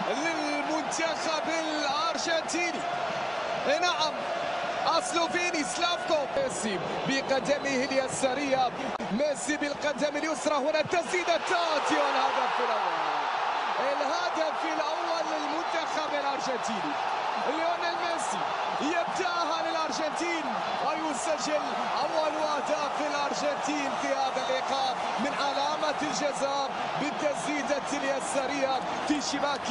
للمنتخب الأرجنتيني. نعم، سلوفيني سلافكو. ميسي بقدمه اليسارية، ميسي بالقدم اليسرى. هنا تسديدة تاتي والهدف الأول. الهدف الأول للمنتخب الأرجنتيني. ليونيل ميسي يبدأها للأرجنتين ويسجل أول أهداف الأرجنتين في هذا اللقاء من علامة الجزاء بالتسديدة اليسارية في شباك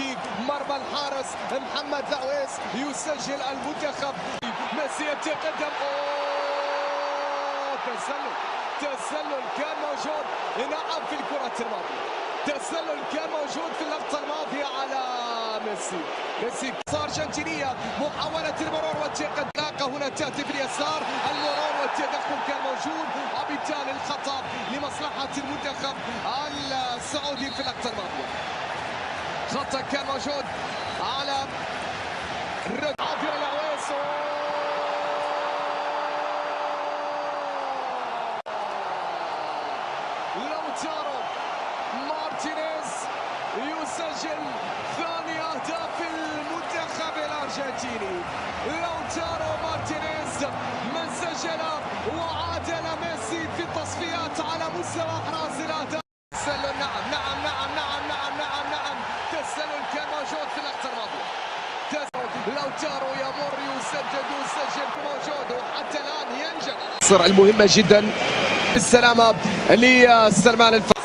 مرمى الحارس محمد لويس. يسجل المنتخب. ميسي يتقدم. تسلل كان موجود. نعم، في الكرة الماضية تسلل كان موجود في اللقطة الماضية على ميسي. أرجنتينية، محاولة المرور والتقدم. هنا تأتي في اليسار، المرور والتدخل كان موجود، وبالتالي الخطأ لمصلحة المنتخب السعودي في اللقطة الماضية. خطأ كان موجود على عابر العويس. لوتارو مارتينيز يسجل ثاني أهداف المنتخب الأرجنتيني. لوتارو مارتينيز من سجل وعادل ميسي في التصفيات على مستوى أحراز الأهداف. تسلل. نعم. تسلل كان موجود في اللقطة الماضية. لوتارو يمر يسجل موجود، وحتى الآن ينجح. المهمة جدا السلامة لسلمان الفارس.